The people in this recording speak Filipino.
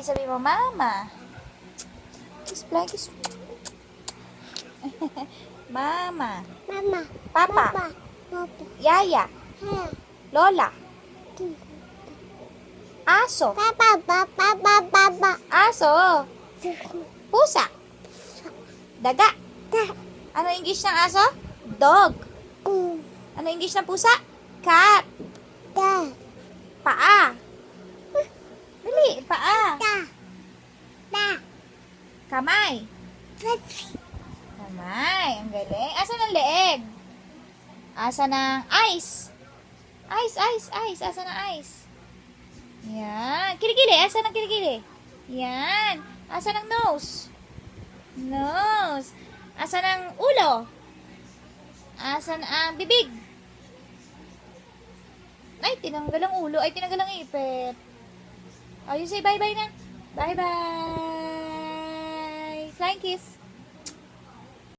Sabi mo, mama. Kiss, flying kiss. Mama. Mama. Papa. Papa. Papa. Yaya. Ha. Lola. Aso. Papa. Papa. Papa. Aso. Pusa. Daga. Da. Ano English ng aso? Dog. Ano English ng pusa? Cat. Da. Paa. Dali, paa. Da. Da. Kamay. Kamay. Ang galing. Asan ang leeg? Asan ang eyes? Eyes. Asan ang eyes? Yan. Kilikili. Asan ang kilikili? Yan. Asan ang nose? Nose. Asan ang ulo? Asan ang bibig? Ay, tinanggal ang ulo. Ay, tinanggal ang ipit. Oh, you say bye-bye na. Bye-bye. Flying kiss.